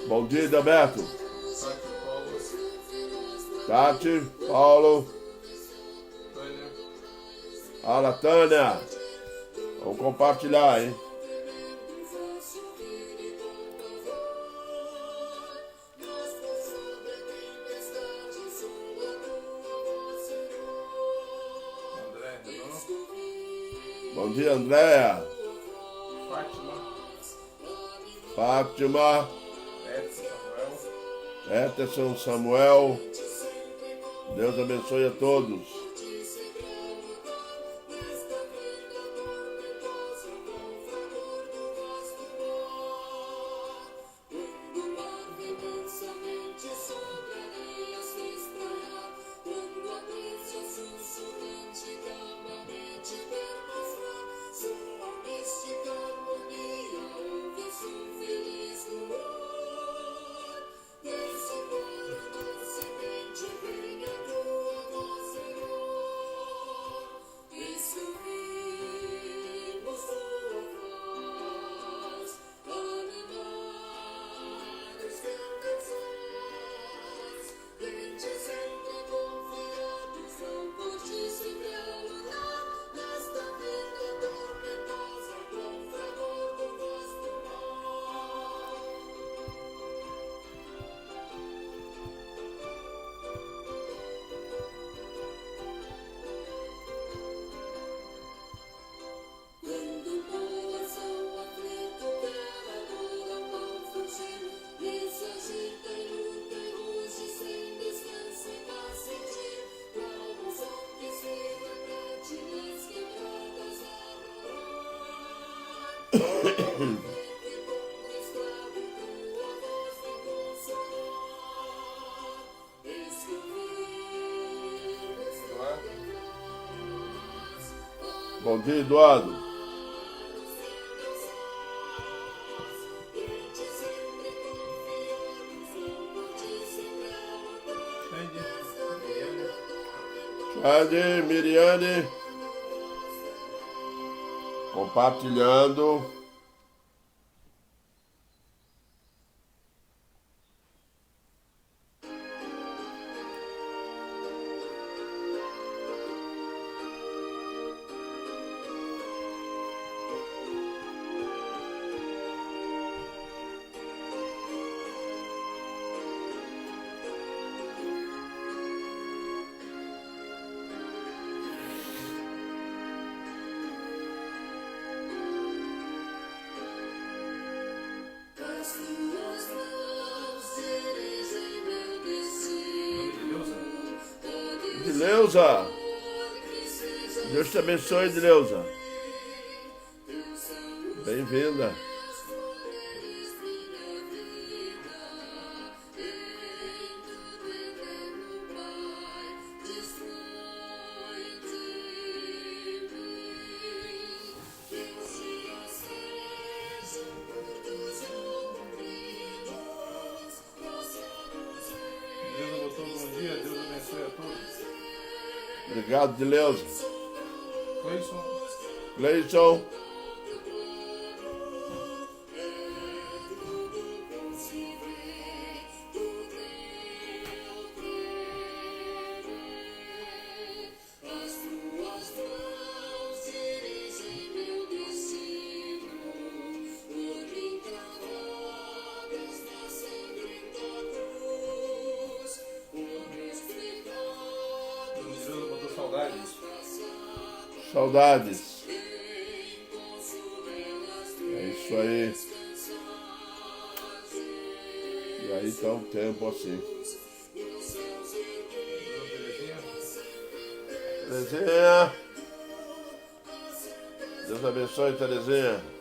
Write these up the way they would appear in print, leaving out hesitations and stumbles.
Bom dia, Alberto. Tati, Paulo. Fala, Tânia. Vamos compartilhar, hein? Bom dia, Andréia. Fátima. Peterson, Samuel. Deus abençoe a todos. Bom dia, Eduardo. Xande, Miriane. Compartilhando. Dileuza, Deus te abençoe, Dileuza. Bem-vinda. Obrigado, Dileuza. Gleison. Saudades. É isso aí. E aí tá um tempo assim. Terezinha. Deus abençoe, Terezinha.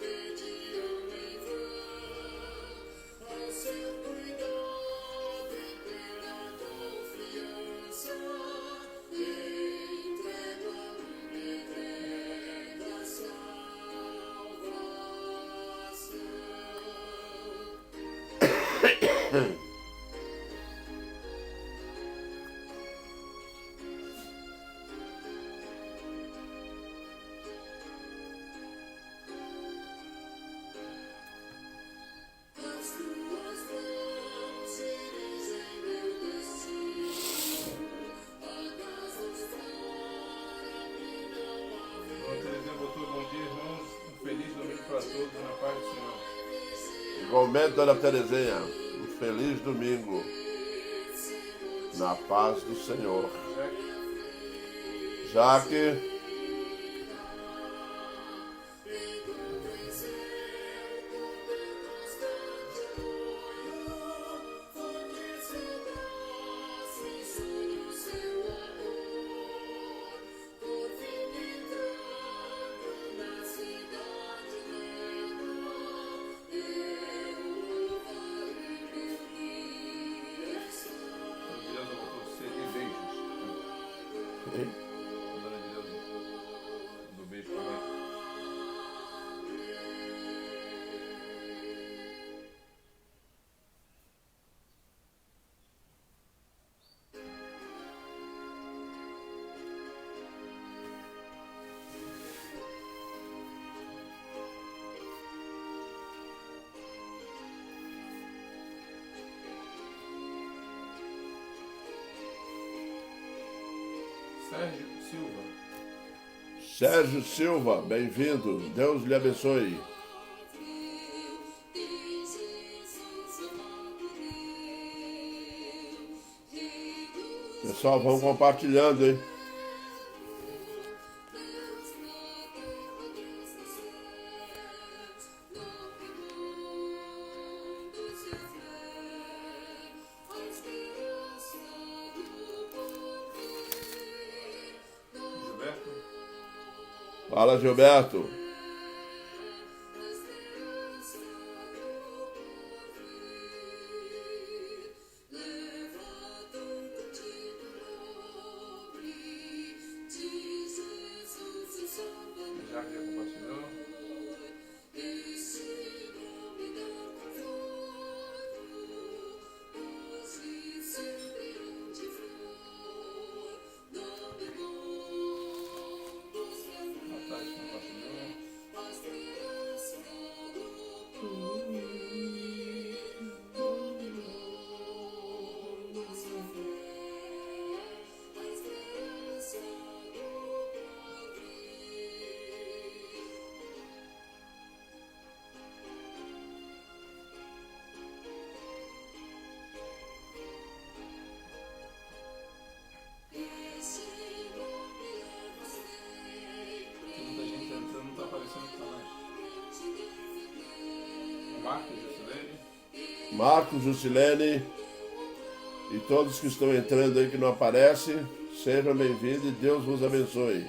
igualmente, dona Terezinha, um feliz domingo. Na paz do Senhor. Jaque. Sérgio Silva, bem-vindo. Deus lhe abençoe. Pessoal, vão compartilhando, hein? Fala, Gilberto. Marcos, Jusilene e todos que estão entrando aí que não aparecem, sejam bem-vindos e Deus vos abençoe.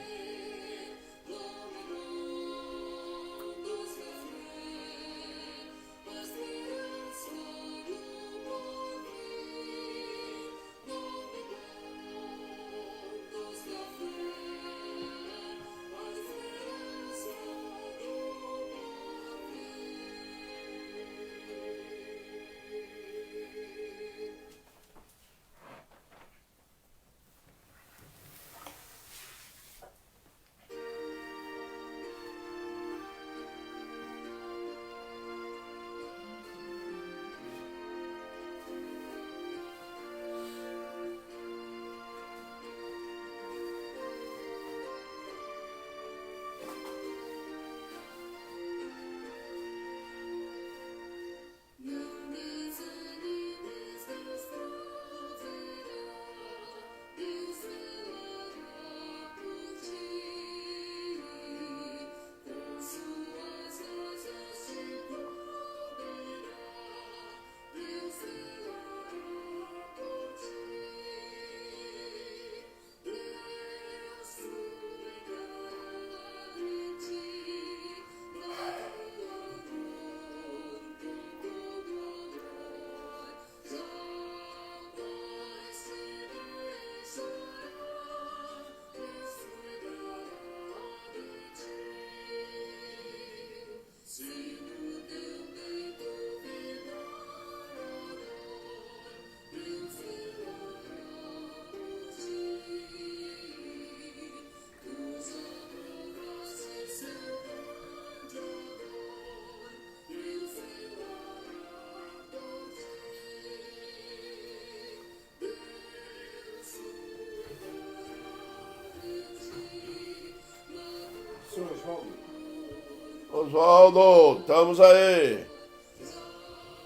Oswaldo, estamos aí.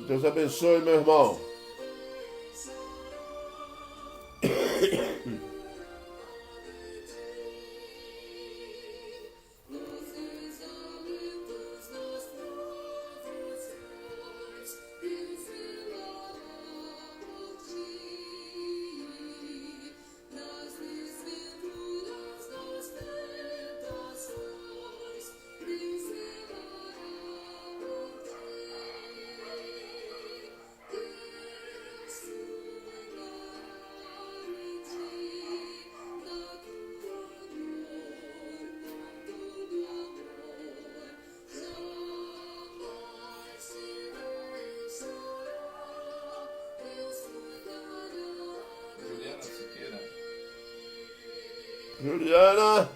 Deus abençoe, meu irmão. Juliana.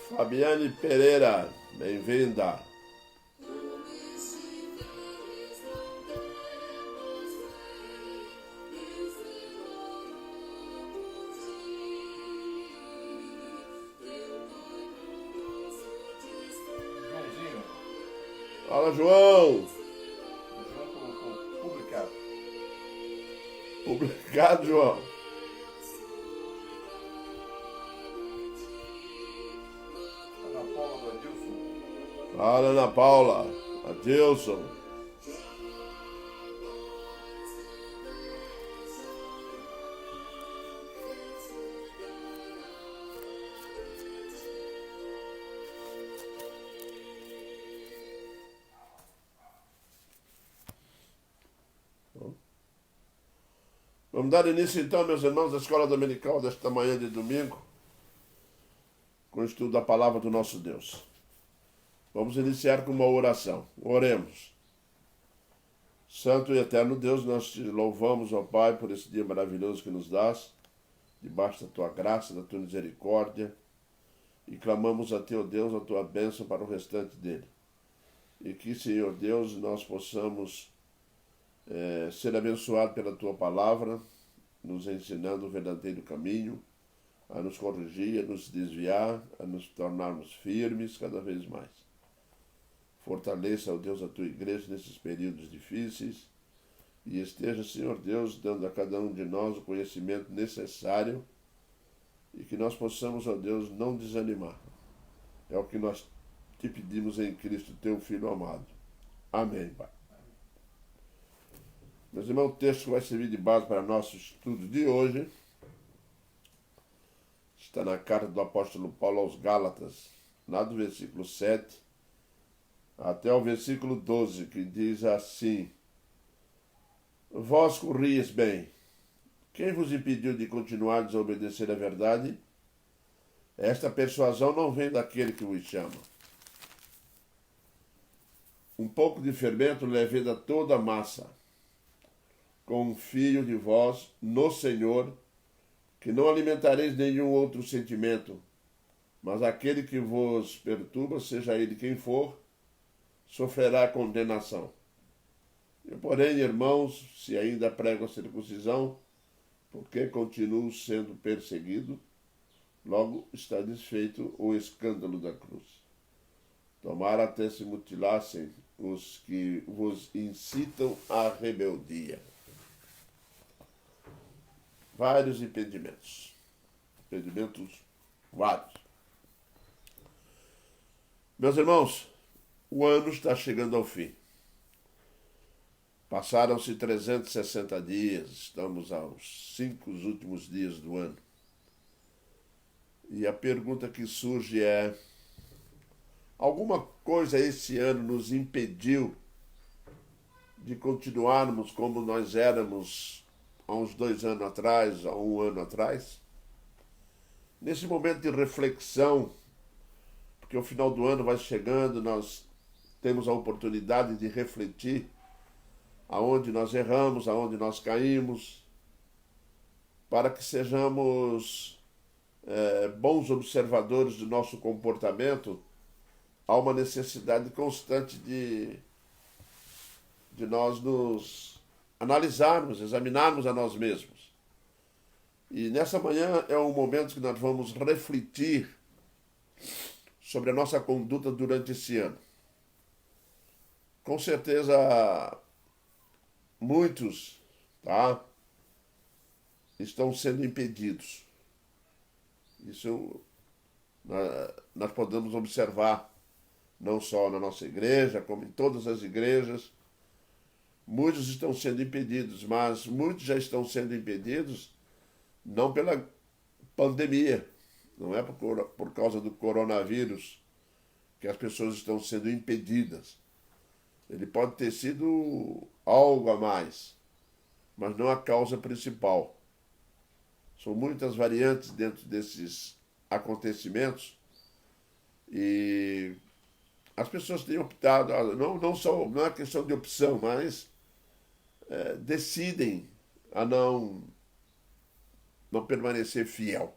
Fabiane Pereira, bem-vinda. Fala, João. Publicado, João. Fala, Ana Paula. Adilson. Vamos dar início então, meus irmãos, à escola dominical desta manhã de domingo, com o estudo da palavra do nosso Deus. Vamos iniciar com uma oração. Oremos. Santo e eterno Deus, nós te louvamos, ó Pai, por esse dia maravilhoso que nos dás, debaixo da tua graça, da tua misericórdia, e clamamos a teu Deus, a tua bênção para o restante dele. E que, Senhor Deus, nós possamos ser abençoado pela tua palavra, nos ensinando o verdadeiro caminho, a nos corrigir, a nos desviar, a nos tornarmos firmes cada vez mais. Fortaleça, ó Deus, a tua igreja nesses períodos difíceis e esteja, Senhor Deus, dando a cada um de nós o conhecimento necessário e que nós possamos, ó Deus, não desanimar. É o que nós te pedimos em Cristo, teu Filho amado. Amém, Pai. Meus irmãos, o texto que vai servir de base para nosso estudo de hoje está na carta do apóstolo Paulo aos Gálatas, lá do versículo 7 até o versículo 12, que diz assim: Vós corrieis bem. Quem vos impediu de continuar a desobedecer a verdade? Esta persuasão não vem daquele que vos chama. Um pouco de fermento leveda toda a massa. Confio de vós no Senhor, que não alimentareis nenhum outro sentimento, mas aquele que vos perturba, seja ele quem for, sofrerá condenação. Eu, porém, irmãos, se ainda prego a circuncisão, porque continuo sendo perseguido, logo está desfeito o escândalo da cruz. Tomara até se mutilassem os que vos incitam à rebeldia. Vários impedimentos. Impedimentos vários. Meus irmãos, o ano está chegando ao fim. Passaram-se 360 dias, estamos aos 5 últimos dias do ano. E a pergunta que surge é: alguma coisa esse ano nos impediu de continuarmos como nós éramos há uns 2 anos atrás, há 1 ano atrás? Nesse momento de reflexão, porque o final do ano vai chegando, nós temos a oportunidade de refletir aonde nós erramos, aonde nós caímos, para que sejamos bons observadores do nosso comportamento. Há uma necessidade constante de nós nos analisarmos, examinarmos a nós mesmos. E nessa manhã é um momento que nós vamos refletir sobre a nossa conduta durante esse ano. Com certeza, muitos, tá, estão sendo impedidos. Isso nós podemos observar não só na nossa igreja, como em todas as igrejas. Muitos estão sendo impedidos, mas muitos já estão sendo impedidos não pela pandemia, não é por causa do coronavírus que as pessoas estão sendo impedidas. Ele pode ter sido algo a mais, mas não a causa principal. São muitas variantes dentro desses acontecimentos e as pessoas têm optado, não é questão de opção, mas decidem a não permanecer fiel,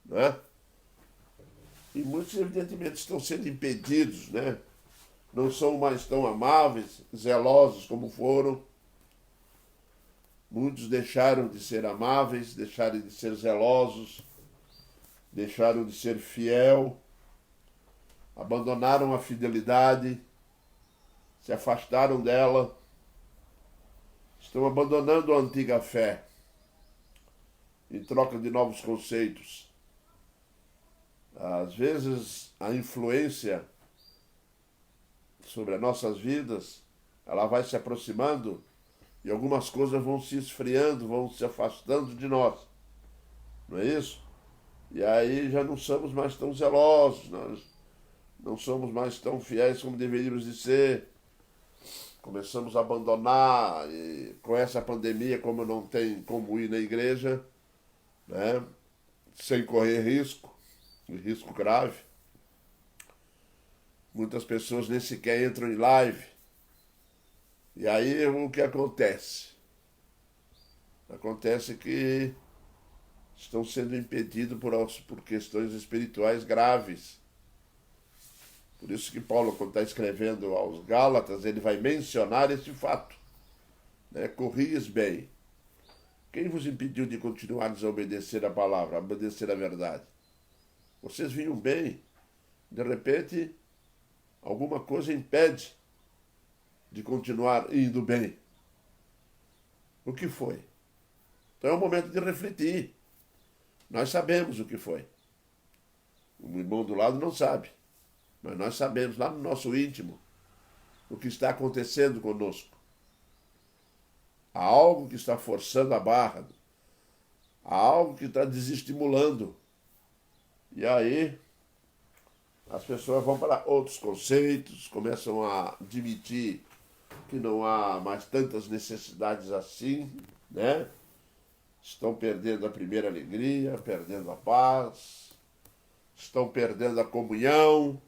não é? E muitos, evidentemente, estão sendo impedidos, né? Não são mais tão amáveis, zelosos como foram. Muitos deixaram de ser amáveis, deixaram de ser zelosos, deixaram de ser fiel, abandonaram a fidelidade, se afastaram dela, estão abandonando a antiga fé em troca de novos conceitos. Às vezes, a influência sobre as nossas vidas, ela vai se aproximando e algumas coisas vão se esfriando, vão se afastando de nós. Não é isso? E aí já não somos mais tão zelosos, nós não somos mais tão fiéis como deveríamos de ser. Começamos a abandonar, e com essa pandemia, como não tem como ir na igreja, né, sem correr risco grave. Muitas pessoas nem sequer entram em live. E aí o que acontece? Acontece que estão sendo impedidos por questões espirituais graves. Por isso que Paulo, quando está escrevendo aos Gálatas, ele vai mencionar esse fato. Né? Corrias bem. Quem vos impediu de continuares a obedecer a palavra, a obedecer a verdade? Vocês vinham bem, de repente, alguma coisa impede de continuar indo bem. O que foi? Então é o momento de refletir. Nós sabemos o que foi. O irmão do lado não sabe, mas nós sabemos lá no nosso íntimo o que está acontecendo conosco. Há algo que está forçando a barra, há algo que está desestimulando. E aí as pessoas vão para outros conceitos, começam a admitir que não há mais tantas necessidades assim, né? Estão perdendo a primeira alegria, perdendo a paz, estão perdendo a comunhão,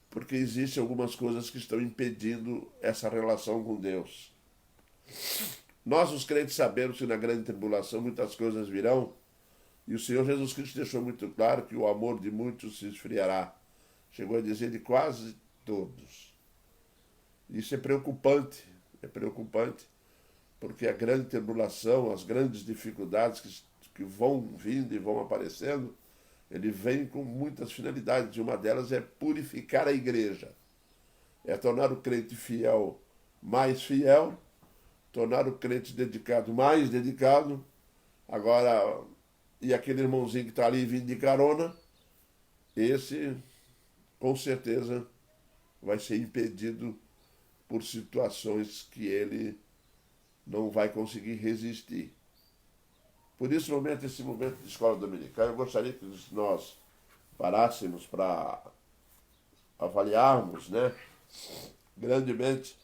porque existem algumas coisas que estão impedindo essa relação com Deus. Nós, os crentes, sabemos que na grande tribulação muitas coisas virão, e o Senhor Jesus Cristo deixou muito claro que o amor de muitos se esfriará. Chegou a dizer de quase todos. Isso é preocupante, porque a grande tribulação, as grandes dificuldades que vão vindo e vão aparecendo, ele vem com muitas finalidades, e uma delas é purificar a igreja, é tornar o crente fiel mais fiel, tornar o crente dedicado mais dedicado. Agora, e aquele irmãozinho que está ali vindo de carona, esse com certeza vai ser impedido por situações que ele não vai conseguir resistir. Por isso, esse momento de escola dominical, eu gostaria que nós parássemos para avaliarmos, né, grandemente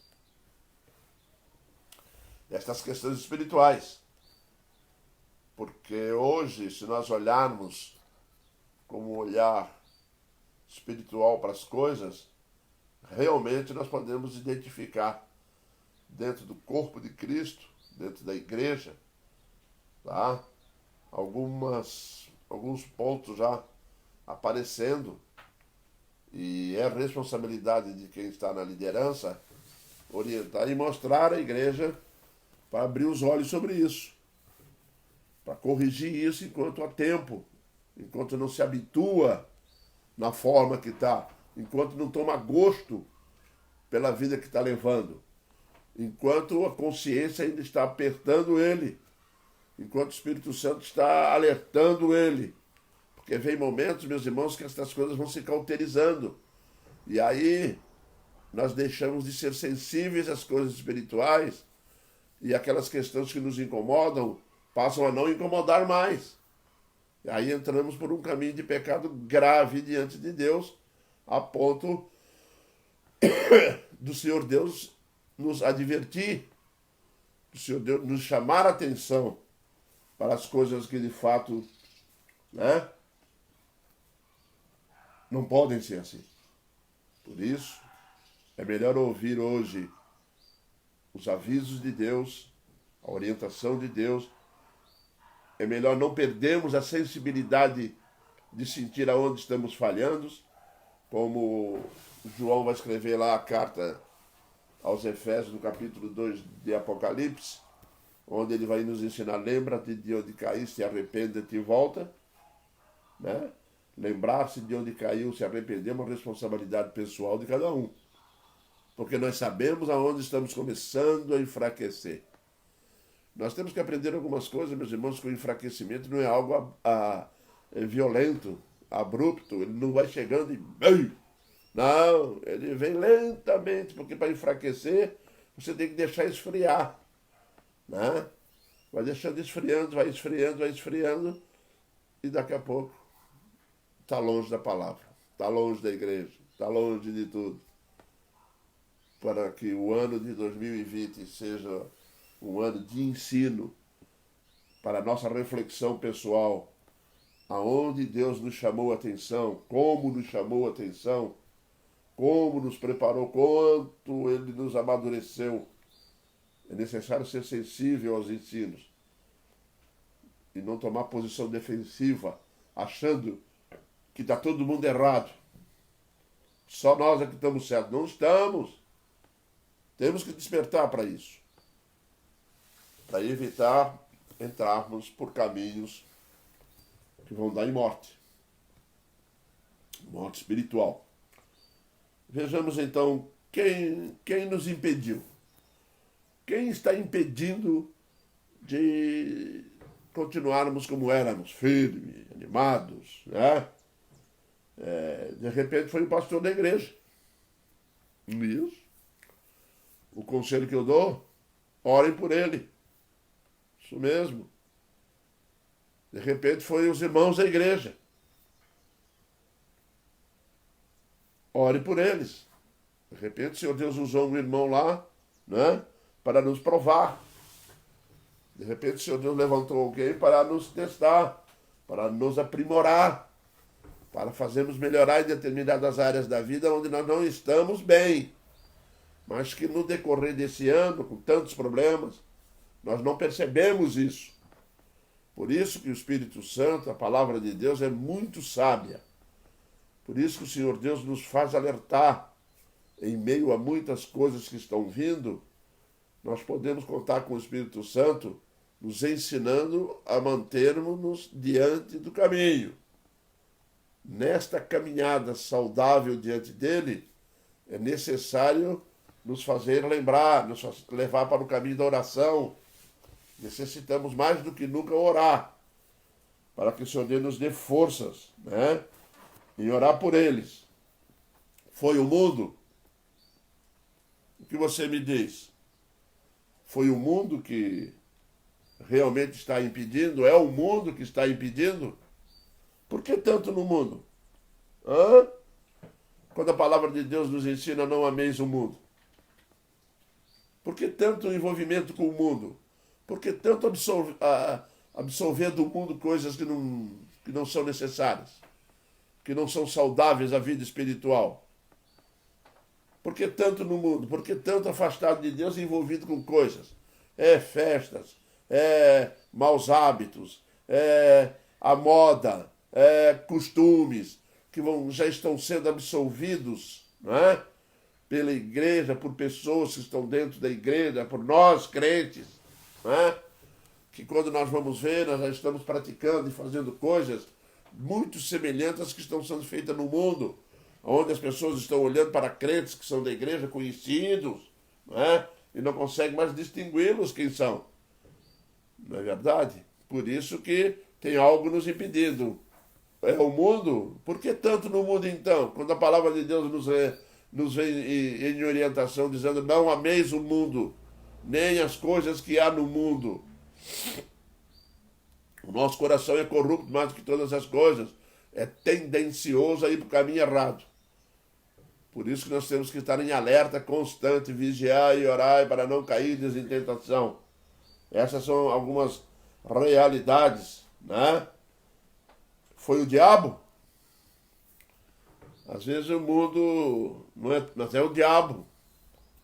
estas questões espirituais. Porque hoje, se nós olharmos como um olhar espiritual para as coisas, realmente nós podemos identificar dentro do corpo de Cristo, dentro da igreja, tá? Alguns pontos já aparecendo, e é responsabilidade de quem está na liderança orientar e mostrar à igreja para abrir os olhos sobre isso, para corrigir isso enquanto há tempo, enquanto não se habitua na forma que está, enquanto não toma gosto pela vida que está levando, enquanto a consciência ainda está apertando ele, enquanto o Espírito Santo está alertando ele. Porque vem momentos, meus irmãos, que essas coisas vão se cauterizando. E aí nós deixamos de ser sensíveis às coisas espirituais e aquelas questões que nos incomodam passam a não incomodar mais. E aí entramos por um caminho de pecado grave diante de Deus, a ponto do Senhor Deus nos advertir, do Senhor Deus nos chamar a atenção para as coisas que de fato, né, não podem ser assim. Por isso, é melhor ouvir hoje os avisos de Deus, a orientação de Deus. É melhor não perdermos a sensibilidade de sentir aonde estamos falhando, como João vai escrever lá a carta aos Efésios, no capítulo 2 de Apocalipse, onde ele vai nos ensinar: lembra-te de onde caíste, arrepende-te e volta. Né? Lembrar-se de onde caiu, se arrepender, é uma responsabilidade pessoal de cada um. Porque nós sabemos aonde estamos começando a enfraquecer. Nós temos que aprender algumas coisas, meus irmãos, que o enfraquecimento não é algo violento, abrupto. Ele não vai chegando e... Não, ele vem lentamente, porque para enfraquecer, você tem que deixar esfriar. Né? Vai deixando esfriando, vai esfriando, vai esfriando, e daqui a pouco está longe da palavra, está longe da igreja, está longe de tudo. Para que o ano de 2020 seja um ano de ensino para a nossa reflexão pessoal, aonde Deus nos chamou a atenção, como nos chamou a atenção, como nos preparou, quanto Ele nos amadureceu. É necessário ser sensível aos ensinos e não tomar posição defensiva, achando que está todo mundo errado. Só nós é que estamos certos. Não estamos. Temos que despertar para isso, para evitar entrarmos por caminhos que vão dar em morte espiritual. Vejamos então quem nos impediu. Quem está impedindo de continuarmos como éramos, firmes, animados, né? De repente foi o pastor da igreja. Isso. O conselho que eu dou, orem por ele. Isso mesmo. De repente foi os irmãos da igreja. Ore por eles. De repente o Senhor Deus usou um irmão lá, né, para nos provar. De repente o Senhor Deus levantou alguém para nos testar, para nos aprimorar, para fazermos melhorar em determinadas áreas da vida onde nós não estamos bem. Mas que no decorrer desse ano, com tantos problemas, nós não percebemos isso. Por isso que o Espírito Santo, a palavra de Deus, é muito sábia. Por isso que o Senhor Deus nos faz alertar. Em meio a muitas coisas que estão vindo, nós podemos contar com o Espírito Santo nos ensinando a mantermos-nos diante do caminho. Nesta caminhada saudável diante dele, é necessário nos fazer lembrar, nos levar para o caminho da oração. Necessitamos mais do que nunca orar, para que o Senhor Deus nos dê forças, né, em orar por eles. Foi o mundo? O que você me diz? Foi o mundo que realmente está impedindo? É o mundo que está impedindo? Por que tanto no mundo? Quando a palavra de Deus nos ensina: não ameis o mundo. Por que tanto envolvimento com o mundo? Por que tanto absorver do mundo coisas que não são necessárias? Que não são saudáveis à vida espiritual? Por que tanto no mundo? Por que tanto afastado de Deus e envolvido com coisas? Festas, maus hábitos, a moda, costumes, que já estão sendo absolvidos, não é? Pela igreja, por pessoas que estão dentro da igreja, por nós crentes, não é? Que quando nós vamos ver, nós já estamos praticando e fazendo coisas muito semelhantes às que estão sendo feitas no mundo, onde as pessoas estão olhando para crentes que são da igreja, conhecidos, não é? E não conseguem mais distingui-los quem são. Não é verdade? Por isso que tem algo nos impedindo. É o mundo? Por que tanto no mundo então? Quando a palavra de Deus nos vem em orientação, dizendo: não ameis o mundo, nem as coisas que há no mundo. O nosso coração é corrupto mais do que todas as coisas. É tendencioso a ir para o caminho errado. Por isso que nós temos que estar em alerta constante, vigiar e orar para não cair em tentação. Essas são algumas realidades, né? Foi o diabo? Às vezes o mundo não é, mas é o diabo.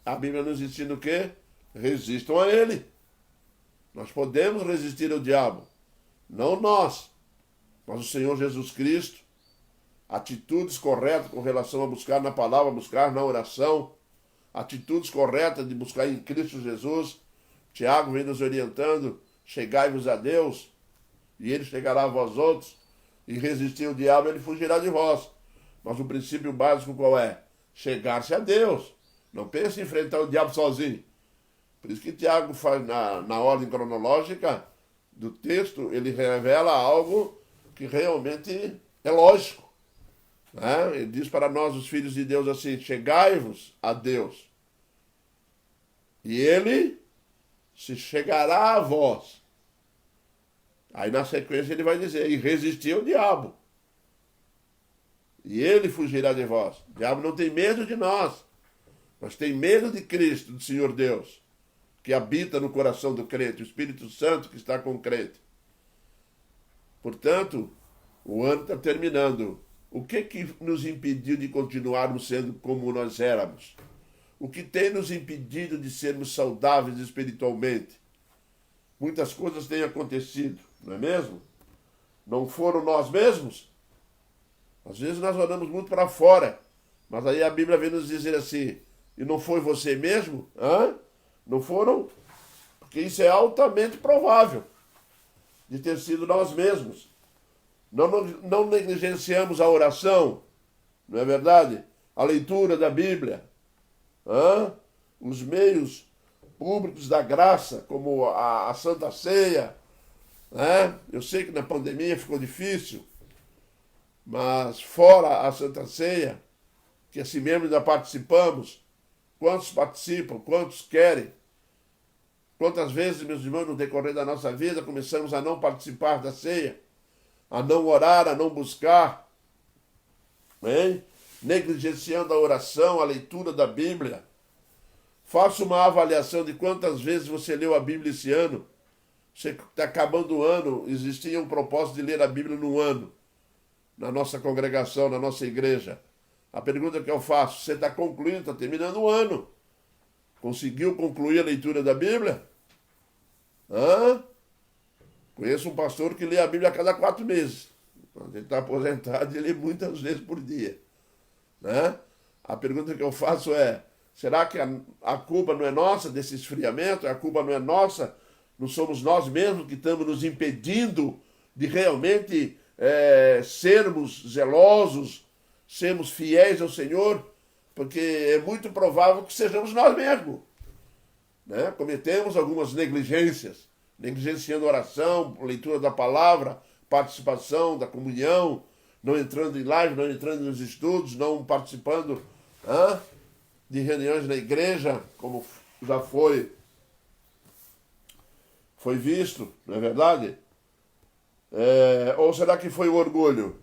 A Bíblia nos ensina o quê? Resistam a ele. Nós podemos resistir ao diabo. Não nós, mas o Senhor Jesus Cristo. Atitudes corretas com relação a buscar na palavra, buscar na oração. Atitudes corretas de buscar em Cristo Jesus. Tiago vem nos orientando: chegai-vos a Deus, e ele chegará a vós outros, e resistir ao diabo, ele fugirá de vós. Mas o princípio básico qual é? Chegar-se a Deus. Não pense em enfrentar o diabo sozinho. Por isso que Tiago faz na ordem cronológica do texto, ele revela algo que realmente é lógico. Né? Ele diz para nós, os filhos de Deus, assim: chegai-vos a Deus, e ele se chegará a vós. Aí na sequência ele vai dizer: e resistir ao diabo, e ele fugirá de vós. O diabo não tem medo de nós, mas tem medo de Cristo, do Senhor Deus, que habita no coração do crente, o Espírito Santo que está com o crente. Portanto, o ano está terminando. O que nos impediu de continuarmos sendo como nós éramos? O que tem nos impedido de sermos saudáveis espiritualmente? Muitas coisas têm acontecido, não é mesmo? Não foram nós mesmos? Às vezes nós olhamos muito para fora, mas aí a Bíblia vem nos dizer assim: e não foi você mesmo? Hã? Não foram? Porque isso é altamente provável de ter sido nós mesmos. Não negligenciamos a oração, não é verdade? A leitura da Bíblia, os meios públicos da graça, como a Santa Ceia. Eu sei que na pandemia ficou difícil, mas fora a Santa Ceia, que assim mesmo ainda participamos, quantos participam, quantos querem? Quantas vezes, meus irmãos, no decorrer da nossa vida, começamos a não participar da ceia, a não orar, a não buscar, hein? Negligenciando a oração, a leitura da Bíblia. Faça uma avaliação de quantas vezes você leu a Bíblia esse ano. Você está acabando o ano, existia um propósito de ler a Bíblia no ano, na nossa congregação, na nossa igreja. A pergunta que eu faço: você está concluindo, está terminando o ano. Conseguiu concluir a leitura da Bíblia? Conheço um pastor que lê a Bíblia a cada 4 meses. Ele está aposentado e lê muitas vezes por dia. A pergunta que eu faço é: será que a culpa não é nossa desse esfriamento? A culpa não é nossa? Não somos nós mesmos que estamos nos impedindo de realmente sermos zelosos, sermos fiéis ao Senhor? Porque é muito provável que sejamos nós mesmos. Cometemos algumas negligências, negligenciando a oração, leitura da palavra, participação da comunhão, não entrando em live, não entrando nos estudos, não participando de reuniões na igreja, como já foi visto, não é verdade? Ou será que foi o orgulho?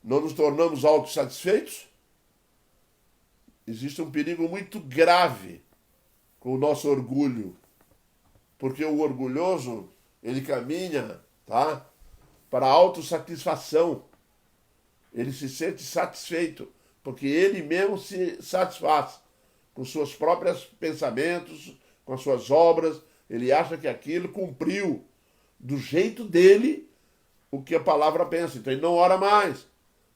Não nos tornamos autossatisfeitos? Existe um perigo muito grave com o nosso orgulho, porque o orgulhoso, ele caminha, para a autossatisfação. Ele se sente satisfeito, porque ele mesmo se satisfaz com seus próprios pensamentos, com as suas obras. Ele acha que aquilo cumpriu do jeito dele o que a palavra pensa. Então ele não ora mais.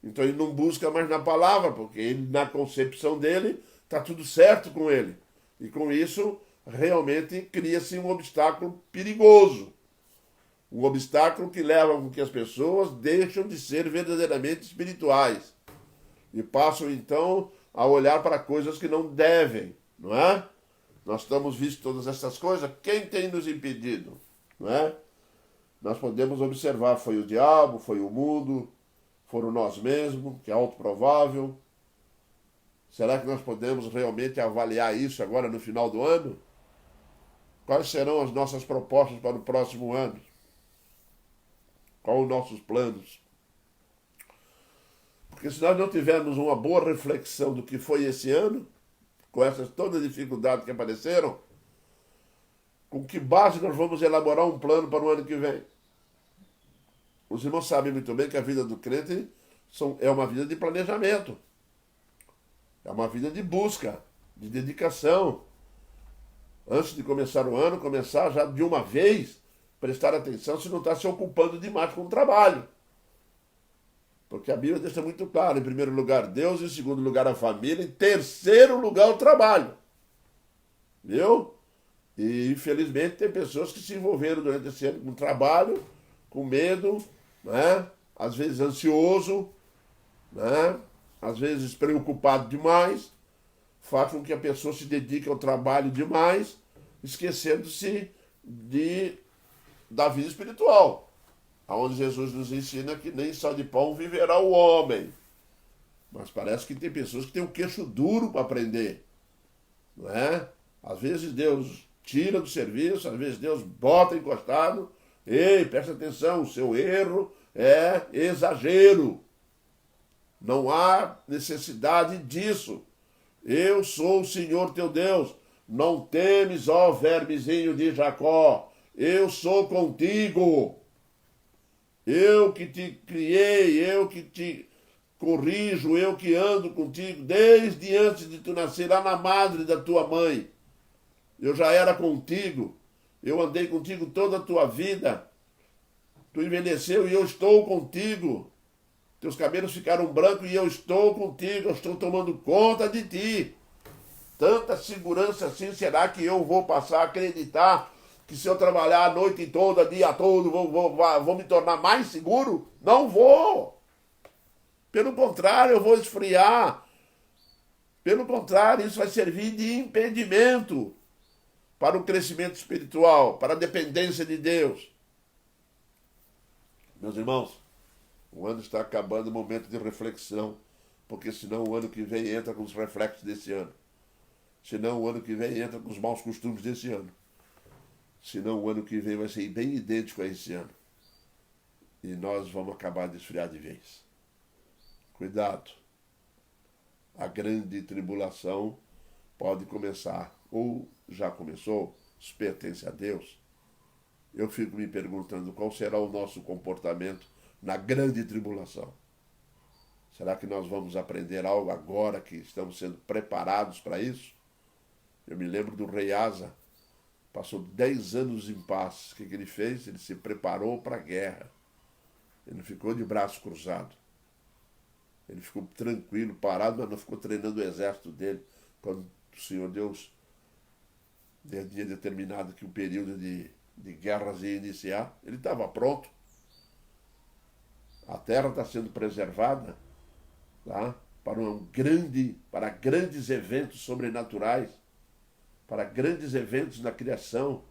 Então ele não busca mais na palavra, porque ele, na concepção dele, está tudo certo com ele. E com isso, realmente, cria-se um obstáculo perigoso. Um obstáculo que leva com que as pessoas deixam de ser verdadeiramente espirituais e passam então a olhar para coisas que não devem, não é? Nós estamos visto todas essas coisas, quem tem nos impedido, não é? Nós podemos observar, foi o diabo, foi o mundo, foram nós mesmos, que é autoprovável. Será que nós podemos realmente avaliar isso agora no final do ano? Quais serão as nossas propostas para o próximo ano? Quais os nossos planos? Porque se nós não tivermos uma boa reflexão do que foi esse ano, com essas todas as dificuldades que apareceram, com que base nós vamos elaborar um plano para o ano que vem? Os irmãos sabem muito bem que a vida do crente é uma vida de planejamento. É uma vida de busca, de dedicação. Antes de começar o ano, começar já de uma vez, prestar atenção se não está se ocupando demais com o trabalho. Porque a Bíblia deixa muito claro, em primeiro lugar Deus, em segundo lugar a família, em terceiro lugar o trabalho. Viu? E infelizmente tem pessoas que se envolveram durante esse ano com trabalho, com medo, né? Às vezes ansioso, né? Às vezes preocupado demais, faz com que a pessoa se dedique ao trabalho demais, esquecendo-se da vida espiritual, onde Jesus nos ensina que nem só de pão viverá o homem. Mas parece que tem pessoas que têm o queixo duro para aprender, não é? Às vezes Deus tira do serviço, às vezes Deus bota encostado. Ei, presta atenção, o seu erro é exagero. Não há necessidade disso. Eu sou o Senhor teu Deus. Não temes, ó vermezinho de Jacó. Eu sou contigo. Eu que te criei, eu que te corrijo, eu que ando contigo desde antes de tu nascer, lá na madre da tua mãe. Eu já era contigo. Eu andei contigo toda a tua vida. Tu envelheceu e eu estou contigo. Teus cabelos ficaram brancos e eu estou contigo, eu estou tomando conta de ti. Tanta segurança assim, será que eu vou passar a acreditar que se eu trabalhar a noite toda, dia todo, vou me tornar mais seguro? Não vou. Pelo contrário, eu vou esfriar. Pelo contrário, isso vai servir de impedimento para o crescimento espiritual, para a dependência de Deus. Meus irmãos, o ano está acabando, momento de reflexão, porque senão o ano que vem entra com os reflexos desse ano. Senão o ano que vem entra com os maus costumes desse ano. Senão o ano que vem vai ser bem idêntico a esse ano. E nós vamos acabar de esfriar de vez. Cuidado. A grande tribulação pode começar, ou já começou, isso pertence a Deus. Eu fico me perguntando qual será o nosso comportamento na grande tribulação. Será que nós vamos aprender algo agora que estamos sendo preparados para isso? Eu me lembro do rei Asa, passou 10 anos em paz. O que ele fez? Ele se preparou para a guerra. Ele não ficou de braço cruzado. Ele ficou tranquilo, parado, mas não ficou treinando o exército dele. Quando o Senhor Deus tinha determinado que o período de guerras ia iniciar, ele estava pronto. A terra está sendo preservada, tá? Para grandes eventos sobrenaturais, para grandes eventos na criação.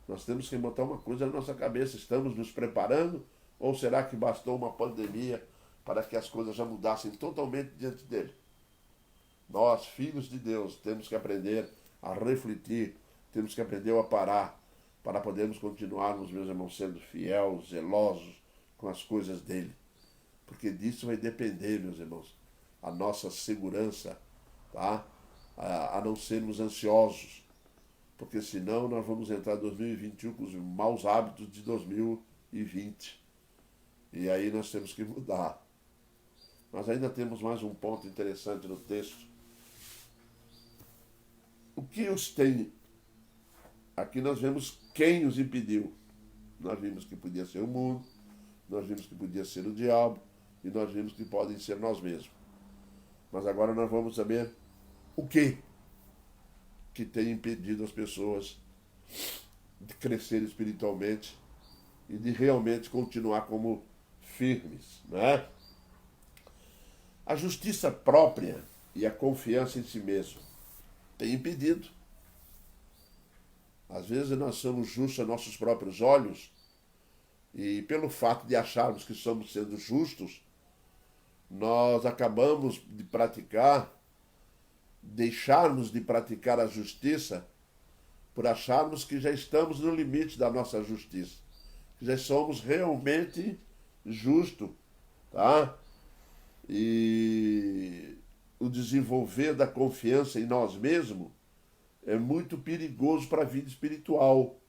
Nós temos que botar uma coisa na nossa cabeça. Estamos nos preparando? Ou será que bastou uma pandemia para que as coisas já mudassem totalmente diante dele? Nós, filhos de Deus, temos que aprender a refletir, temos que aprender a parar, para podermos continuarmos, meus irmãos, sendo fiéis, zelosos com as coisas dele. Porque disso vai depender, meus irmãos, a nossa segurança, tá? A não sermos ansiosos. Porque senão nós vamos entrar em 2021 com os maus hábitos de 2020. E aí nós temos que mudar. Mas ainda temos mais um ponto interessante no texto. O que os tem? Aqui nós vemos quem os impediu. Nós vimos que podia ser o mundo, nós vimos que podia ser o diabo, e nós vimos que podem ser nós mesmos. Mas agora nós vamos saber o que tem impedido as pessoas de crescer espiritualmente e de realmente continuar como firmes, né? A justiça própria e a confiança em si mesmo tem impedido. Às vezes nós somos justos a nossos próprios olhos e pelo fato de acharmos que estamos sendo justos, nós acabamos de deixarmos de praticar a justiça por acharmos que já estamos no limite da nossa justiça, que já somos realmente justos, tá? E o desenvolver da confiança em nós mesmos é muito perigoso para a vida espiritual.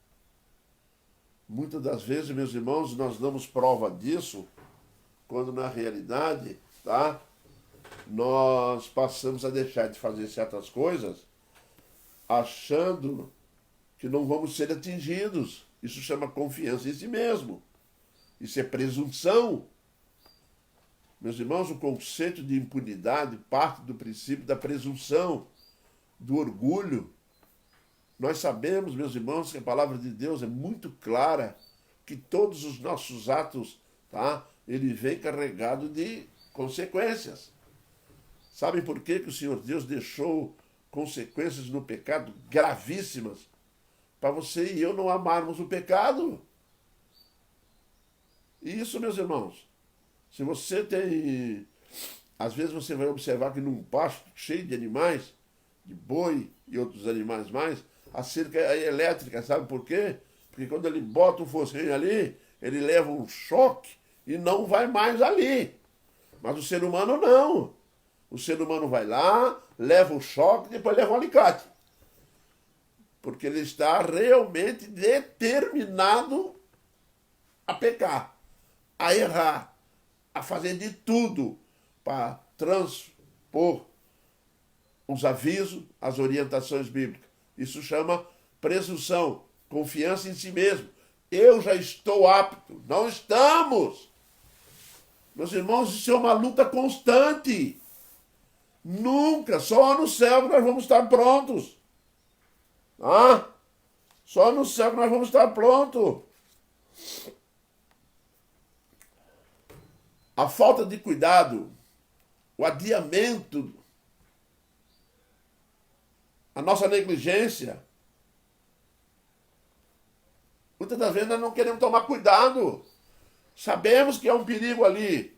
Muitas das vezes, meus irmãos, nós damos prova disso, quando na realidade, tá? Nós passamos a deixar de fazer certas coisas achando que não vamos ser atingidos. Isso chama confiança em si mesmo. Isso é presunção. Meus irmãos, o conceito de impunidade parte do princípio da presunção, do orgulho. Nós sabemos, meus irmãos, que a palavra de Deus é muito clara, que todos os nossos atos, tá? Ele vem carregado de consequências. Sabem por que o Senhor Deus deixou consequências no pecado gravíssimas? Para você e eu não amarmos o pecado. E isso, meus irmãos, se você tem... Às vezes você vai observar que num pasto cheio de animais, de boi e outros animais mais, a cerca é elétrica, sabe por quê? Porque quando ele bota um fosquinho ali, ele leva um choque e não vai mais ali. Mas o ser humano não. O ser humano vai lá, leva o choque e depois leva um alicate. Porque ele está realmente determinado a pecar, a errar, a fazer de tudo para transpor os avisos, as orientações bíblicas. Isso chama presunção, confiança em si mesmo. Eu já estou apto. Não estamos. Meus irmãos, isso é uma luta constante. Nunca, só no céu que nós vamos estar prontos. Ah? Só no céu que nós vamos estar prontos. A falta de cuidado, o adiamento, a nossa negligência. Muitas das vezes nós não queremos tomar cuidado. Sabemos que há um perigo ali.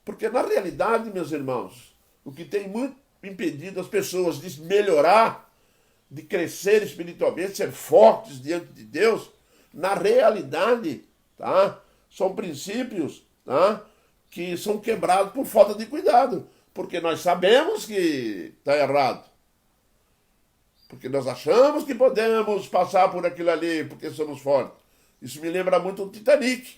Porque na realidade, meus irmãos, o que tem muito impedido as pessoas de melhorar, de crescer espiritualmente, ser fortes diante de Deus, na realidade, tá? São princípios, tá? Que são quebrados por falta de cuidado. Porque nós sabemos que está errado. Porque nós achamos que podemos passar por aquilo ali, porque somos fortes. Isso me lembra muito o Titanic,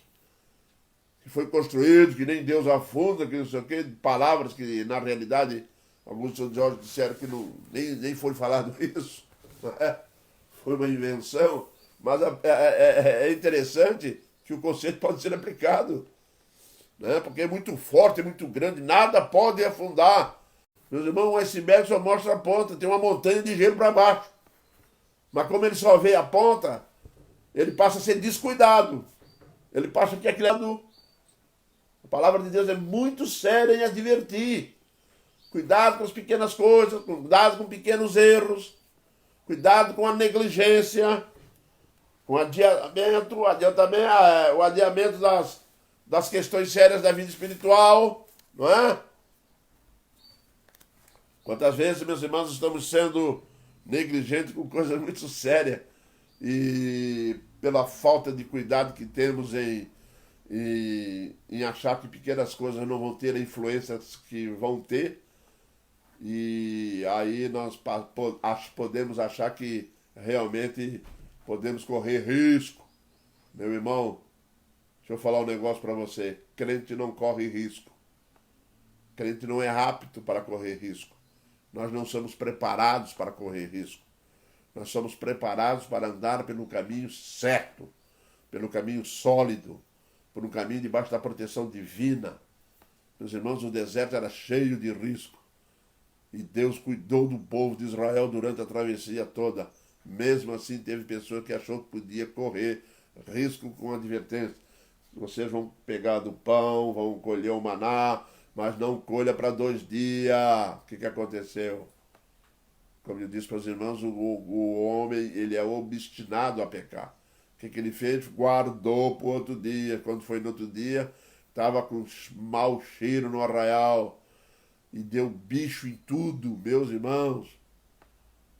que foi construído, que nem Deus afunda, que não sei o quê, palavras que, na realidade, alguns estudiosos disseram que não, nem foi falado isso. Foi uma invenção. Mas é interessante que o conceito pode ser aplicado, né? Porque é muito forte, é muito grande, nada pode afundar. Meus irmãos, um iceberg só mostra a ponta, tem uma montanha de gelo para baixo. Mas como ele só vê a ponta, ele passa a ser descuidado. Ele passa que aquilo... A palavra de Deus é muito séria em advertir. Cuidado com as pequenas coisas, cuidado com pequenos erros, cuidado com a negligência, com o adiamento das questões sérias da vida espiritual, não é? Quantas vezes, meus irmãos, estamos sendo negligentes com coisas muito sérias e pela falta de cuidado que temos em achar que pequenas coisas não vão ter a influência que vão ter, e aí nós podemos achar que realmente podemos correr risco. Meu irmão, deixa eu falar um negócio para você. Crente não corre risco. Crente não é apto para correr risco. Nós não somos preparados para correr risco. Nós somos preparados para andar pelo caminho certo, pelo caminho sólido, por um caminho debaixo da proteção divina. Meus irmãos, o deserto era cheio de risco. E Deus cuidou do povo de Israel durante a travessia toda. Mesmo assim, teve pessoa que achou que podia correr Risco com advertência. Vocês vão pegar do pão, vão colher o maná, mas não colha para 2 dias. O que aconteceu? Como eu disse para os irmãos, o homem ele é obstinado a pecar. O que ele fez? Guardou para o outro dia. Quando foi no outro dia, estava com mau cheiro no arraial. E deu bicho em tudo, meus irmãos.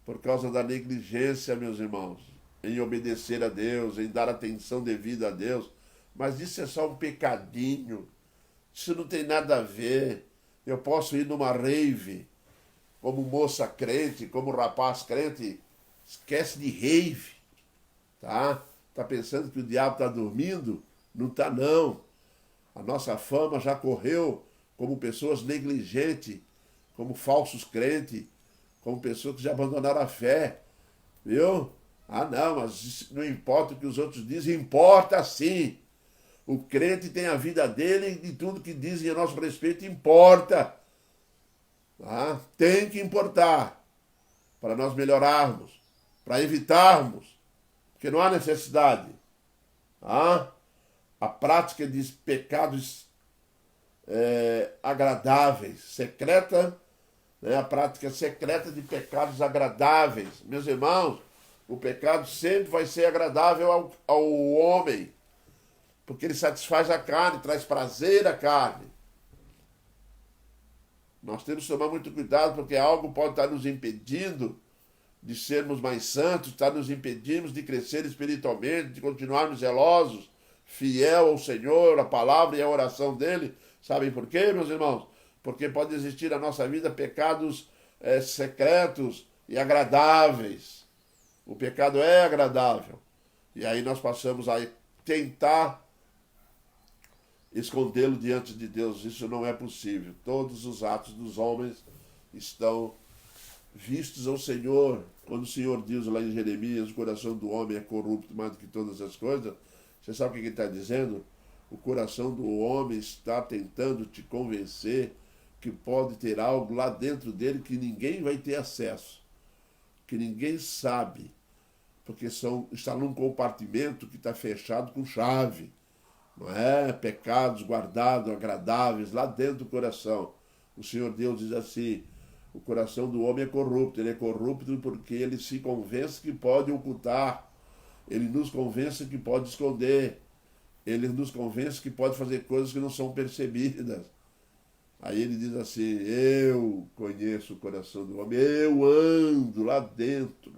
Por causa da negligência, meus irmãos. Em obedecer a Deus, em dar atenção devida a Deus. Mas isso é só um pecadinho. Isso não tem nada a ver. Eu posso ir numa rave, como moça crente, como rapaz crente. Esquece de rave, tá? Tá pensando que o diabo está dormindo? Não está, não. A nossa fama já correu como pessoas negligentes, como falsos crentes, como pessoas que já abandonaram a fé. Viu? Ah, não, mas isso não importa o que os outros dizem. Importa sim. O crente tem a vida dele e tudo que dizem a nosso respeito importa. Tá? Tem que importar para nós melhorarmos, para evitarmos, porque não há necessidade. Tá? A prática de pecados agradáveis, secreta, né? A prática secreta de pecados agradáveis. Meus irmãos, o pecado sempre vai ser agradável ao homem, porque ele satisfaz a carne, traz prazer à carne. Nós temos que tomar muito cuidado, porque algo pode estar nos impedindo de sermos mais santos, está nos impedindo de crescer espiritualmente, de continuarmos zelosos, fiel ao Senhor, a palavra e a oração dele. Sabem por quê, meus irmãos? Porque pode existir na nossa vida pecados secretos e agradáveis. O pecado é agradável. E aí nós passamos a tentar escondê-lo diante de Deus. Isso não é possível. Todos os atos dos homens estão vistos ao Senhor. Quando o Senhor diz lá em Jeremias, o coração do homem é corrupto mais do que todas as coisas, você sabe o que ele está dizendo? O coração do homem está tentando te convencer que pode ter algo lá dentro dele que ninguém vai ter acesso, que ninguém sabe, porque está num compartimento que está fechado com chave. Não é? Pecados guardados, agradáveis, lá dentro do coração. O Senhor Deus diz assim, o coração do homem é corrupto. Ele é corrupto porque ele se convence que pode ocultar. Ele nos convence que pode esconder. Ele nos convence que pode fazer coisas que não são percebidas. Aí ele diz assim, eu conheço o coração do homem, eu ando lá dentro.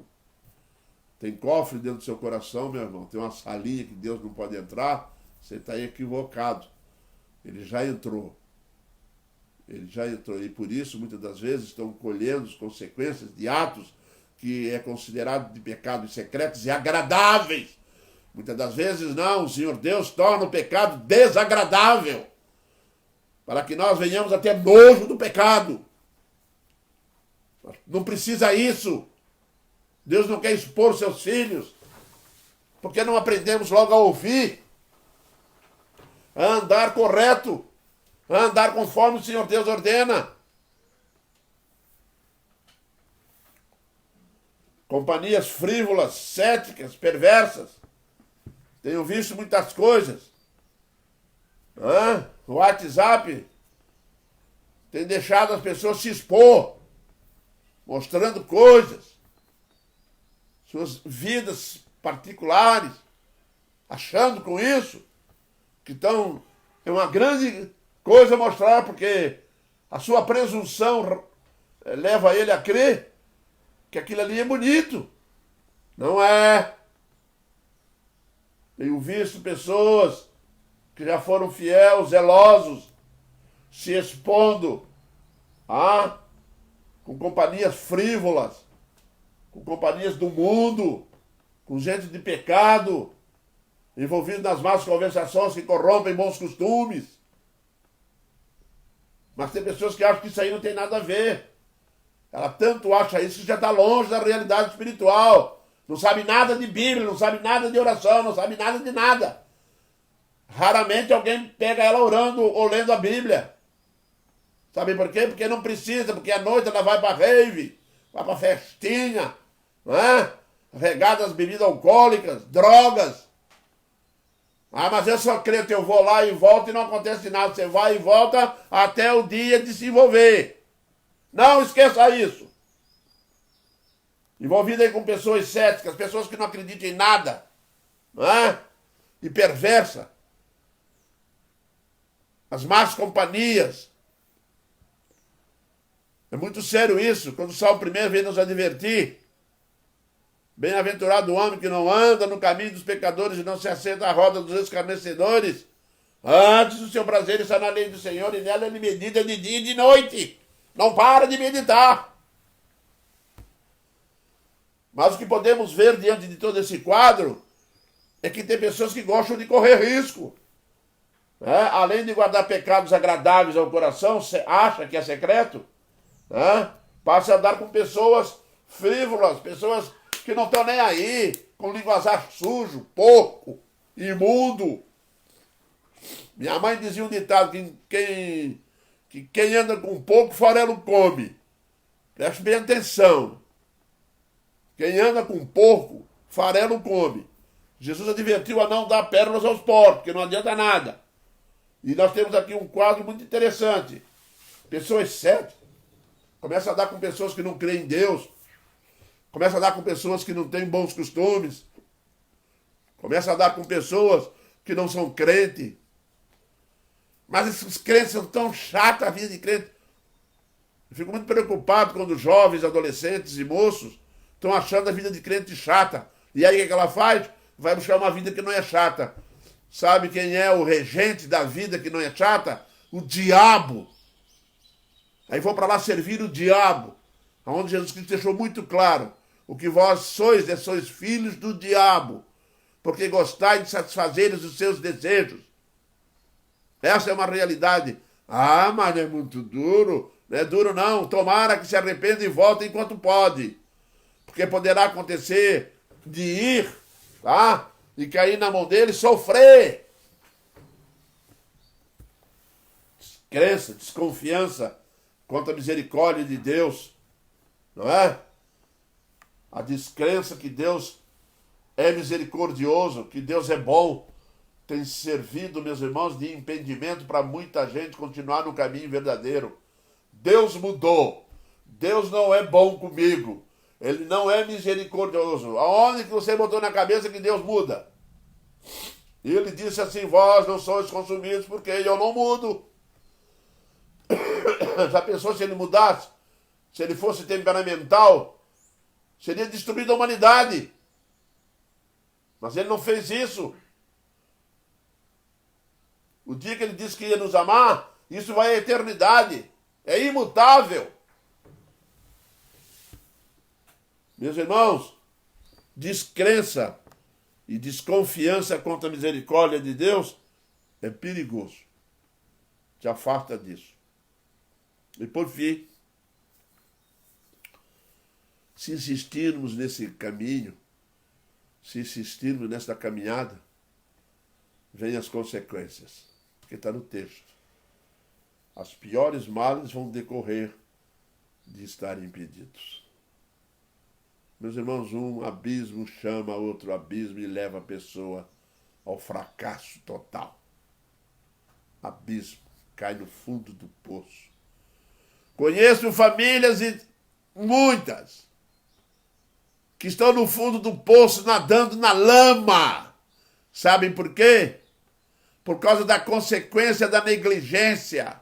Tem cofre dentro do seu coração, meu irmão, tem uma salinha que Deus não pode entrar. Você está equivocado. Ele já entrou. Ele já entrou. E por isso, muitas das vezes, estão colhendo as consequências de atos que é considerado de pecados secretos e agradáveis. Muitas das vezes, não. O Senhor Deus torna o pecado desagradável, para que nós venhamos a ter nojo do pecado. Não precisa isso. Deus não quer expor seus filhos, porque não aprendemos logo a ouvir, a andar correto, a andar conforme o Senhor Deus ordena. Companhias frívolas, céticas, perversas. Tenho visto muitas coisas. O WhatsApp tem deixado as pessoas se expor, mostrando coisas, suas vidas particulares, achando com isso que é uma grande coisa mostrar, porque a sua presunção leva ele a crer que aquilo ali é bonito. Não é. Tenho visto pessoas que já foram fiéis, zelosos, se expondo com companhias frívolas, com companhias do mundo, com gente de pecado, envolvido nas más conversações que corrompem bons costumes. Mas tem pessoas que acham que isso aí não tem nada a ver. Ela tanto acha isso que já está longe da realidade espiritual. Não sabe nada de Bíblia, não sabe nada de oração, não sabe nada de nada. Raramente alguém pega ela orando ou lendo a Bíblia. Sabe por quê? Porque não precisa, porque à noite ela vai para rave, vai para festinha, não é? Regada às bebidas alcoólicas, drogas. Ah, mas eu sou crente, eu vou lá e volto e não acontece nada. Você vai e volta até o dia de se envolver. Não esqueça isso. Envolvido aí com pessoas céticas, pessoas que não acreditam em nada, não é? E perversa. As más companhias. É muito sério isso. Quando o Salmo 1 vem nos advertir. Bem-aventurado o homem que não anda no caminho dos pecadores e não se assenta à roda dos escarnecedores. Antes o seu prazer está na lei do Senhor e nela ele medita de dia e de noite. Não para de meditar. Mas o que podemos ver diante de todo esse quadro é que tem pessoas que gostam de correr risco. Além de guardar pecados agradáveis ao coração, acha que é secreto, passa a andar com pessoas frívolas, pessoas que não estão nem aí, com linguajar sujo, porco, imundo. Minha mãe dizia um ditado que quem anda com pouco, farelo come. Preste bem atenção. Quem anda com porco, farelo come. Jesus advertiu a não dar pérolas aos porcos, porque não adianta nada. E nós temos aqui um quadro muito interessante. Pessoas céticas. Começa a dar com pessoas que não creem em Deus. Começa a dar com pessoas que não têm bons costumes. Começa a dar com pessoas que não são crentes. Mas esses crentes são tão chatos a vida de crente. Eu fico muito preocupado quando jovens, adolescentes e moços estão achando a vida de crente chata. E aí o que ela faz? Vai buscar uma vida que não é chata. Sabe quem é o regente da vida que não é chata? O diabo. Aí vão para lá servir o diabo. Onde Jesus Cristo deixou muito claro. O que vós sois filhos do diabo. Porque gostais de satisfazer os seus desejos. Essa é uma realidade. Ah, mas é muito duro. Não é duro não. Tomara que se arrependa e volte enquanto pode. Porque poderá acontecer de ir, tá? E cair na mão dele e sofrer. Descrença, desconfiança contra a misericórdia de Deus. Não é? A descrença que Deus é misericordioso, que Deus é bom, tem servido, meus irmãos, de impedimento para muita gente continuar no caminho verdadeiro. Deus mudou. Deus não é bom comigo. Ele não é misericordioso. Aonde que você botou na cabeça que Deus muda? E ele disse assim, vós não sois consumidos porque eu não mudo. Já pensou se ele mudasse? Se ele fosse temperamental, seria destruída a humanidade. Mas ele não fez isso. O dia que ele disse que ia nos amar, isso vai à eternidade. É imutável. Meus irmãos, descrença e desconfiança contra a misericórdia de Deus é perigoso. Te afasta disso. E por fim, se insistirmos nesse caminho, se insistirmos nessa caminhada, vêm as consequências. Porque está no texto. As piores males vão decorrer de estarem impedidos. Meus irmãos, um abismo chama outro abismo e leva a pessoa ao fracasso total. Abismo, cai no fundo do poço. Conheço famílias e muitas que estão no fundo do poço nadando na lama. Sabem por quê? Por causa da consequência da negligência,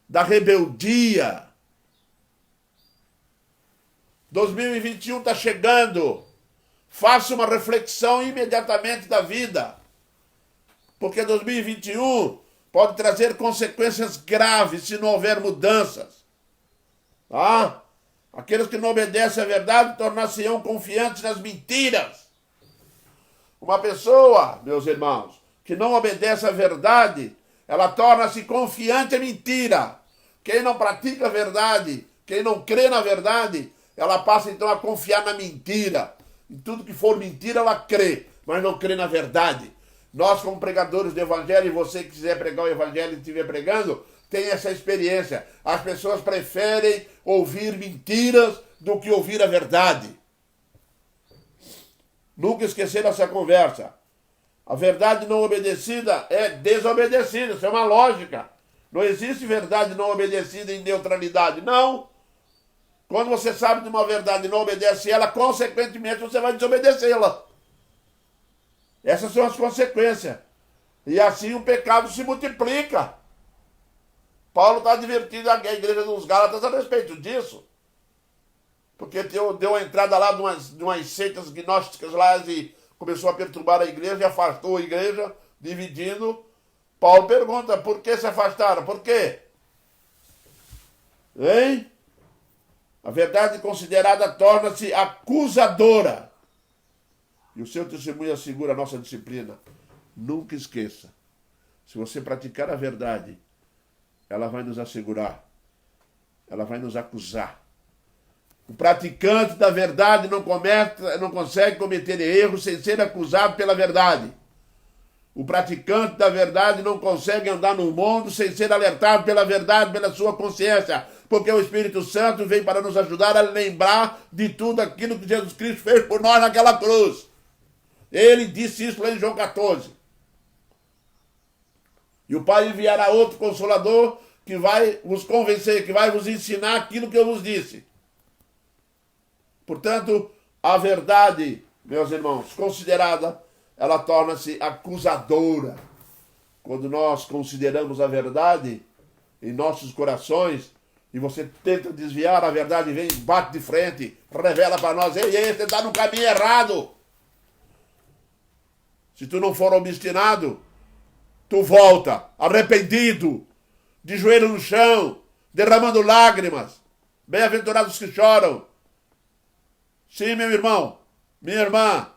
da rebeldia. 2021 está chegando. Faça uma reflexão imediatamente da vida. Porque 2021 pode trazer consequências graves se não houver mudanças. Tá? Aqueles que não obedecem à verdade tornar-se-ão confiantes nas mentiras. Uma pessoa, meus irmãos, que não obedece à verdade, ela torna-se confiante em mentira. Quem não pratica a verdade, quem não crê na verdade, ela passa então a confiar na mentira. Em tudo que for mentira, ela crê, mas não crê na verdade. Nós, como pregadores do Evangelho, e você que quiser pregar o Evangelho e estiver pregando, tem essa experiência. As pessoas preferem ouvir mentiras do que ouvir a verdade. Nunca esquecer essa conversa. A verdade não obedecida é desobedecida. Isso é uma lógica. Não existe verdade não obedecida em neutralidade. Não. Quando você sabe de uma verdade e não obedece ela, consequentemente você vai desobedecê-la. Essas são as consequências. E assim o pecado se multiplica. Paulo está advertindo a igreja dos Gálatas a respeito disso. Porque deu a entrada lá de umas seitas gnósticas lá e começou a perturbar a igreja e afastou a igreja, dividindo. Paulo pergunta, por que se afastaram? Por quê? Hein? A verdade considerada torna-se acusadora. E o seu testemunho assegura a nossa disciplina. Nunca esqueça. Se você praticar a verdade, ela vai nos assegurar. Ela vai nos acusar. O praticante da verdade não consegue cometer erros sem ser acusado pela verdade. O praticante da verdade não consegue andar no mundo sem ser alertado pela verdade, pela sua consciência. Porque o Espírito Santo vem para nos ajudar a lembrar de tudo aquilo que Jesus Cristo fez por nós naquela cruz. Ele disse isso lá em João 14. E o Pai enviará outro Consolador que vai vos convencer, que vai vos ensinar aquilo que eu vos disse. Portanto, a verdade, meus irmãos, considerada, ela torna-se acusadora. Quando nós consideramos a verdade em nossos corações, e você tenta desviar, a verdade vem, bate de frente, revela para nós, ei, você está no caminho errado. Se tu não for obstinado, tu volta, arrependido, de joelho no chão, derramando lágrimas. Bem-aventurados que choram. Sim, meu irmão, minha irmã,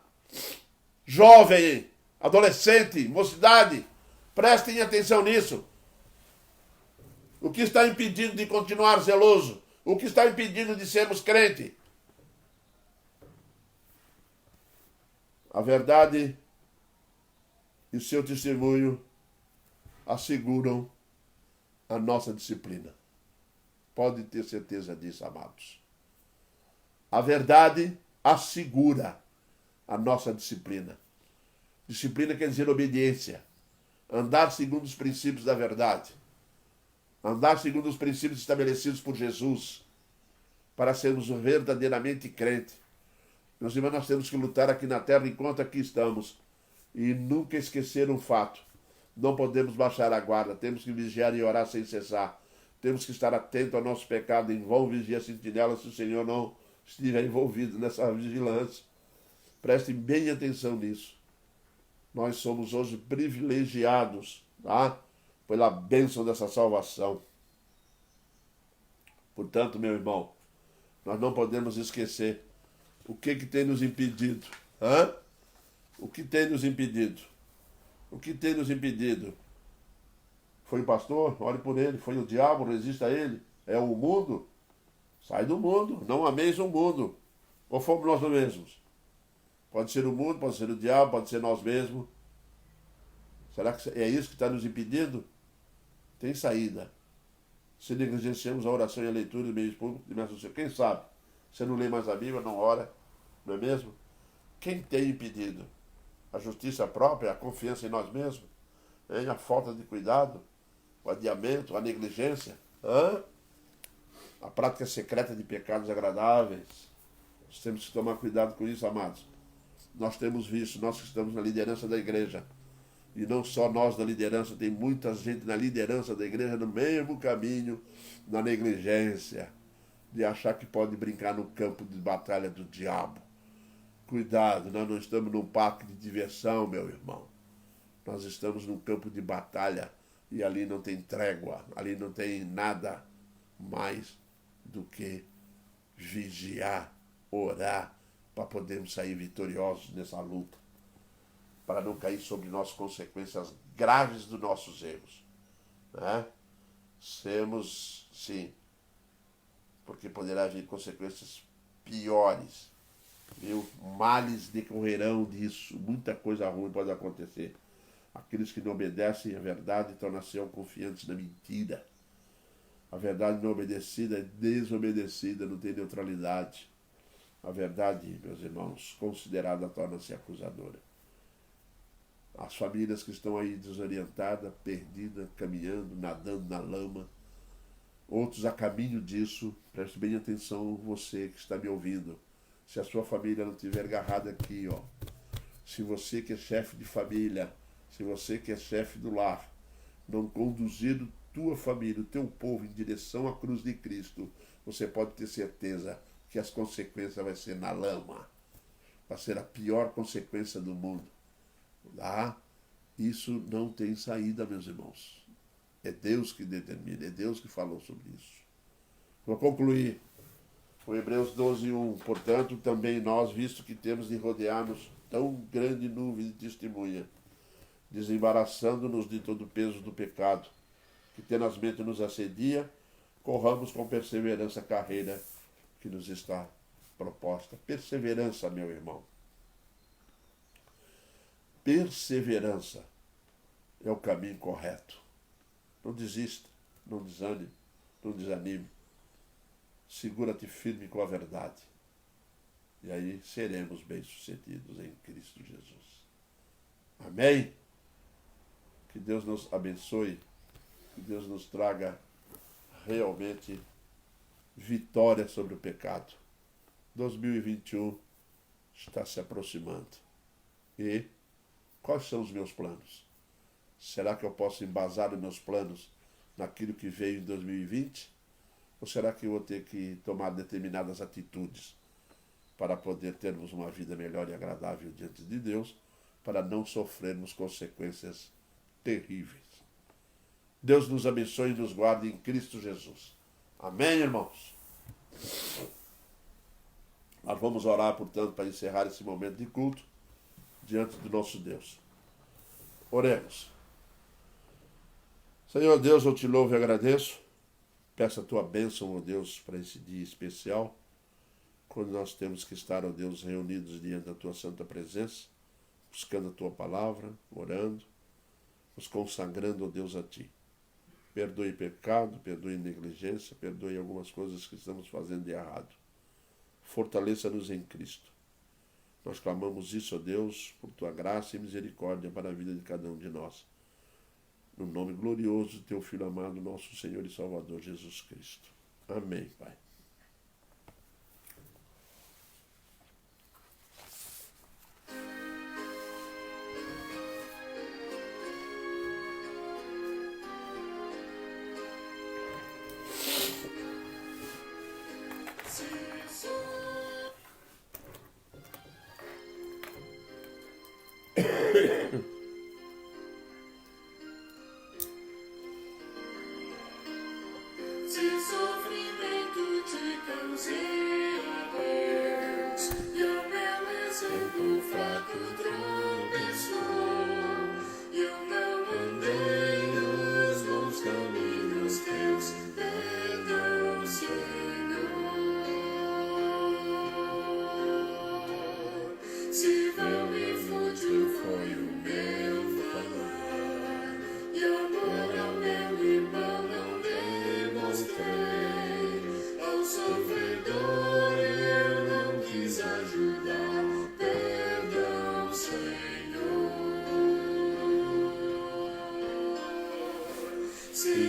jovem, adolescente, mocidade, prestem atenção nisso. O que está impedindo de continuar zeloso? O que está impedindo de sermos crente? A verdade e o seu testemunho asseguram a nossa disciplina. Pode ter certeza disso, amados. A verdade assegura a nossa disciplina. Disciplina quer dizer obediência. Andar segundo os princípios da verdade. Andar segundo os princípios estabelecidos por Jesus. Para sermos verdadeiramente crentes. Meus irmãos, nós temos que lutar aqui na terra enquanto aqui estamos. E nunca esquecer um fato. Não podemos baixar a guarda. Temos que vigiar e orar sem cessar. Temos que estar atento ao nosso pecado. Em vão vigia a sentinela se o Senhor não estiver envolvido nessa vigilância. Prestem bem atenção nisso. Nós somos hoje privilegiados, tá? Pela bênção dessa salvação. Portanto, meu irmão, nós não podemos esquecer o que tem nos impedido. Hã? O que tem nos impedido? O que tem nos impedido? Foi o pastor? Ore por ele. Foi o diabo? Resista a ele. É o mundo? Sai do mundo. Não ameis o mundo. Ou fomos nós mesmos? Pode ser o mundo, pode ser o diabo, pode ser nós mesmos. Será que é isso que está nos impedindo? Tem saída. Se negligenciamos a oração e a leitura dos meios públicos, quem sabe? Você não lê mais a Bíblia, não ora, não é mesmo? Quem tem impedido? A justiça própria, a confiança em nós mesmos, hein? A falta de cuidado, o adiamento, a negligência, a prática secreta de pecados agradáveis. Nós temos que tomar cuidado com isso, amados. Nós temos visto, nós que estamos na liderança da igreja, e não só nós da liderança, tem muita gente na liderança da igreja no mesmo caminho, na negligência, de achar que pode brincar no campo de batalha do diabo. Cuidado, nós não estamos num parque de diversão, meu irmão. Nós estamos num campo de batalha e ali não tem trégua, ali não tem nada mais do que vigiar, orar, para podermos sair vitoriosos nessa luta, para não cair sobre nós consequências graves dos nossos erros. Né? Sermos, sim, porque poderá vir consequências piores. Viu? Males decorrerão disso. Muita coisa ruim pode acontecer. Aqueles que não obedecem à verdade tornam-se confiantes na mentira. A verdade não obedecida é desobedecida, não tem neutralidade. A verdade, meus irmãos, considerada torna-se acusadora. as famílias que estão aí desorientadas, perdidas, caminhando, nadando na lama, outros a caminho disso. Preste bem atenção, você que está me ouvindo. Se a sua família não estiver agarrada aqui, ó, se você que é chefe de família, se você que é chefe do lar, não conduzir tua família, o teu povo em direção à cruz de Cristo, você pode ter certeza que as consequências vai ser na lama. Vai ser a pior consequência do mundo. Ah, isso não tem saída, meus irmãos. É Deus que determina, é Deus que falou sobre isso. Vou concluir com Hebreus 12:1. Portanto, também nós, visto que temos de rodear-nos tão grande nuvem de testemunha, desembaraçando-nos de todo o peso do pecado, que tenazmente nos assedia, corramos com perseverança a carreira que nos está proposta. Perseverança, meu irmão. Perseverança é o caminho correto. Não desista, não desanime, não desanime. Segura-te firme com a verdade. E aí seremos bem-sucedidos em Cristo Jesus. Amém? Que Deus nos abençoe, que Deus nos traga realmente vitória sobre o pecado. 2021 está se aproximando. E quais são os meus planos? Será que eu posso embasar os meus planos naquilo que veio em 2020? Ou será que eu vou ter que tomar determinadas atitudes para poder termos uma vida melhor e agradável diante de Deus, para não sofrermos consequências terríveis? Deus nos abençoe e nos guarde em Cristo Jesus. Amém, irmãos? Nós vamos orar, portanto, para encerrar esse momento de culto diante do nosso Deus. Oremos. Senhor Deus, eu te louvo e agradeço. Peço a tua bênção, ó Deus, para esse dia especial, quando nós temos que estar, ó Deus, reunidos diante da tua santa presença, buscando a tua palavra, orando, nos consagrando, ó Deus, a ti. Perdoe pecado, perdoe negligência, perdoe algumas coisas que estamos fazendo de errado. Fortaleça-nos em Cristo. Nós clamamos isso, ó Deus, por tua graça e misericórdia para a vida de cada um de nós. No nome glorioso do teu Filho amado, nosso Senhor e Salvador Jesus Cristo. Amém, Pai.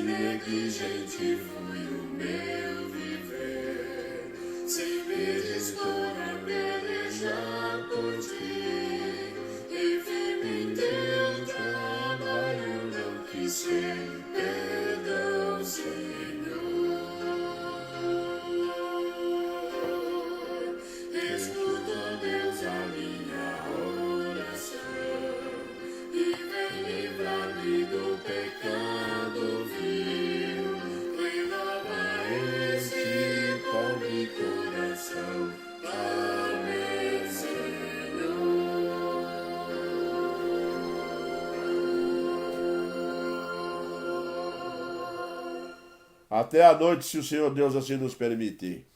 Negligente fui o meu viver, sem vezes toda pelejar por ti, e firme em teu trabalho não quis ser, perdão, Senhor. Escuta, ó Deus, a minha oração, e vem livrar-me do pecado vil. Coração, amém, Senhor. Até a noite, se o Senhor Deus assim nos permitir.